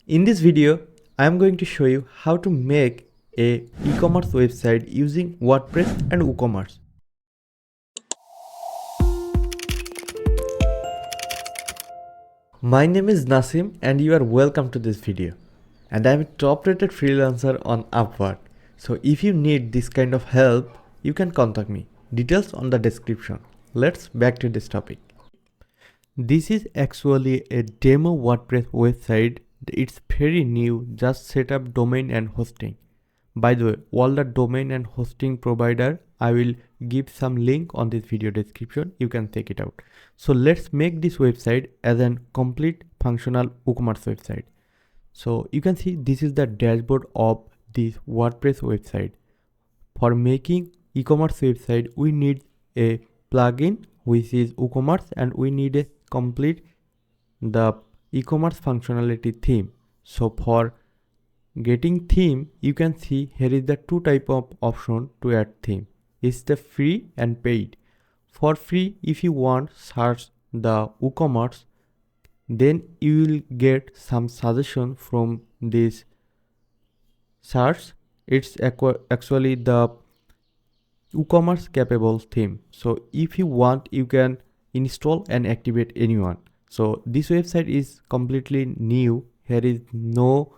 In this video, I am going to show you how to make a e-commerce website using WordPress and WooCommerce. My name is Nasim and you are welcome to this video. And I am a top rated freelancer on Upwork. So if you need this kind of help, you can contact me. Details on the description. Let's back to this topic. This is actually a demo WordPress website. It's very new, just set up domain and hosting. By the way, all the domain and hosting provider, I will give some link on this video description. You can check it out. So let's make this website as a complete functional WooCommerce website. So you can see this is the dashboard of this WordPress website. For making e-commerce website, we need a plugin which is WooCommerce, and we need a complete the e-commerce functionality theme. So for getting theme, you can see here is the two type of option to add theme. It's the free and paid. For free, if you want search the WooCommerce, then you will get some suggestion from this search. It's actually the WooCommerce capable theme. So if you want, you can install and activate anyone. So this website is completely new. Here is no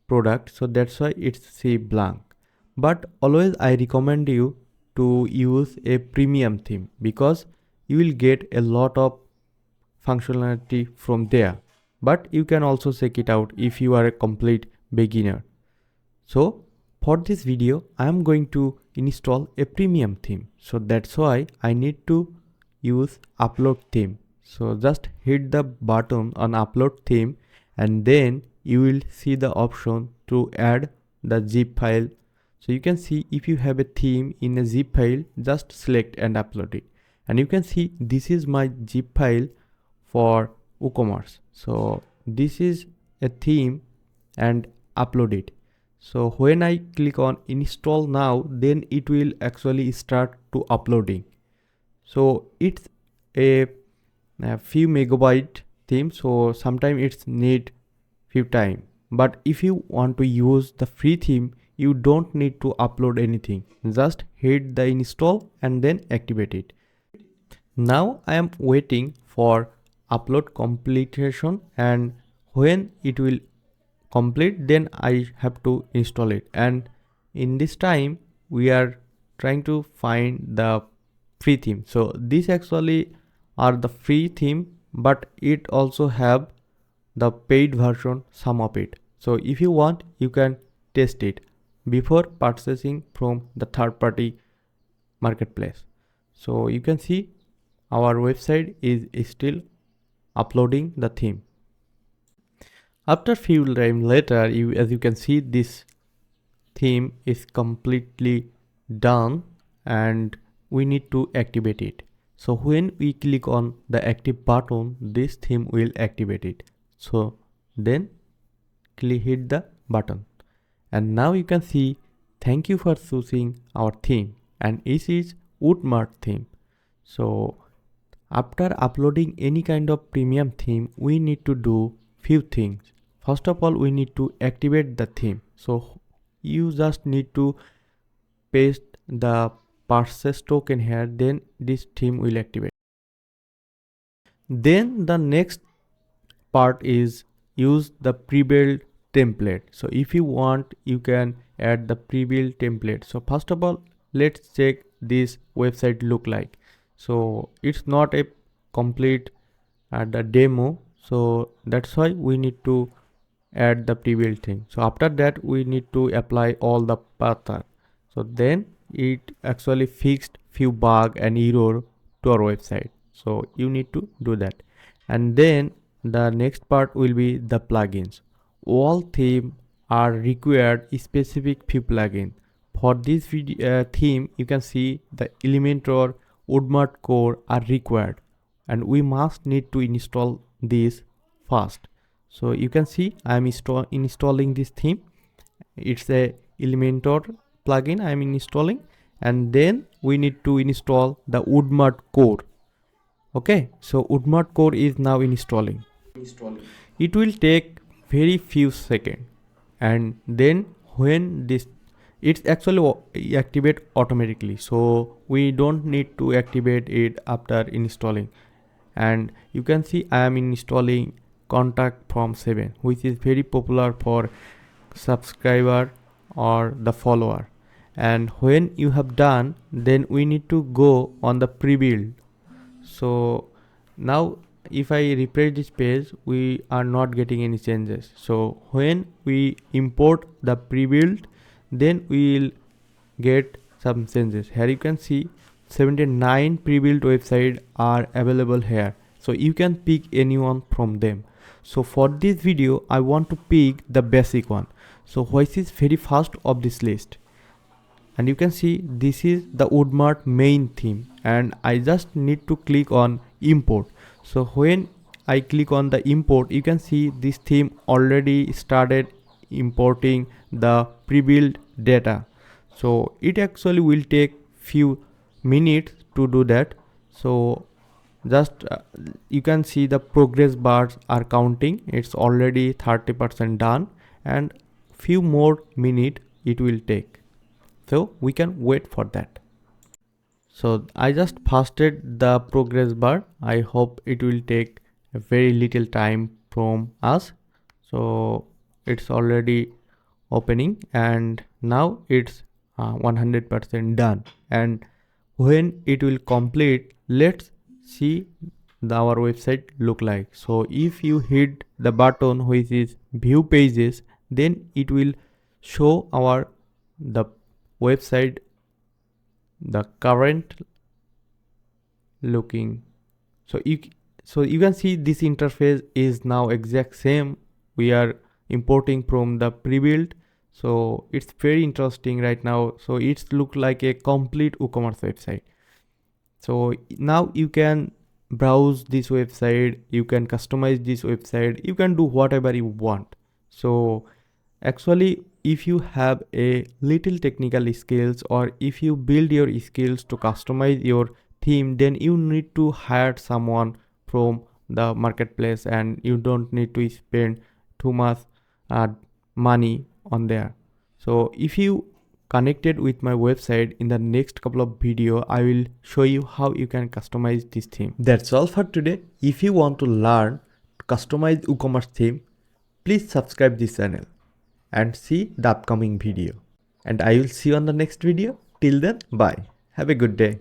product, so that's why it's say blank. But always I recommend you to use a premium theme because you will get a lot of functionality from there. But you can also check it out if you are a complete beginner. So for this video, I am going to install a premium theme. So that's why I need to use upload theme. So just hit the button on upload theme and then you will see the option to add the zip file. So you can see if you have a theme in a zip file, just select and upload it. And you can see this is my zip file for WooCommerce. So this is a theme and upload it. So when I click on install now, then it will actually start to uploading. So it's a few megabyte theme, so sometimes it's need few time. But if you want to use the free theme, you don't need to upload anything. Just hit the install and then activate it. Now I am waiting for upload completion, and when it will complete, then I have to install it. And in this time we are trying to find the free theme. So this actually are the free theme, but it also have the paid version, some of it. So if you want, you can test it before purchasing from the third party marketplace. So you can see our website is still uploading the theme. After few time later, as you can see, this theme is completely done and we need to activate it. So when we click on the active button, this theme will activate it. So then hit the button, and now you can see thank you for choosing our theme, and this is WooCommerce theme. So after uploading any kind of premium theme, we need to do few things. First of all, we need to activate the theme. So you just need to paste the purchase token here, then this theme will activate. Then the next part is use the pre-built template. So if you want, you can add the pre-built template. So first of all, let's check this website look like. So it's not a complete the demo, so that's why we need to add the pre-built thing. So after that, we need to apply all the pattern. So then it actually fixed few bug and error to our website. So you need to do that. And then the next part will be the plugins. All themes are required specific few plugins. For this video, theme, you can see the Elementor WooCommerce core are required, and we must need to install this first. So you can see I am installing this theme. It's a Elementor plugin I am installing, and then we need to install the WooCommerce core. Okay, so WooCommerce core is now installing. It will take very few seconds. And then when this, it's actually activate automatically, so we don't need to activate it after installing. And you can see I am installing contact form 7, which is very popular for subscriber or the follower. And when you have done, then we need to go on the pre-build. So now if I refresh this page, we are not getting any changes. So when we import the pre-build, then we will get some changes. Here you can see 79 pre-built websites are available here, so you can pick anyone from them. So for this video I want to pick the basic one, so which is very first of this list. And you can see this is the Woodmart main theme, and I just need to click on import. So when I click on the import, you can see this theme already started importing the pre-built data. So it actually will take few minutes to do that. So just you can see the progress bars are counting, it's already 30% done, and few more minutes it will take, so we can wait for that. So I just fasted the progress bar. I hope it will take a very little time from us. So it's already opening, and now it's 100% done. And when it will complete, let's see our website look like. So if you hit the button which is view pages, then it will show our the website, the current looking. So you can see this interface is now exact same we are importing from the pre-built. So it's very interesting right now. So it's look like a complete WooCommerce website. So now you can browse this website, you can customize this website, you can do whatever you want. So actually, if you have a little technical skills, or if you build your skills to customize your theme, then you need to hire someone from the marketplace, and you don't need to spend too much money on there. So if you connected with my website, in the next couple of video I will show you how you can customize this theme. That's all for today. If you want to learn to customize WooCommerce theme, please subscribe this channel and see the upcoming video. And I will see you on the next video. Till then, bye. Have a good day.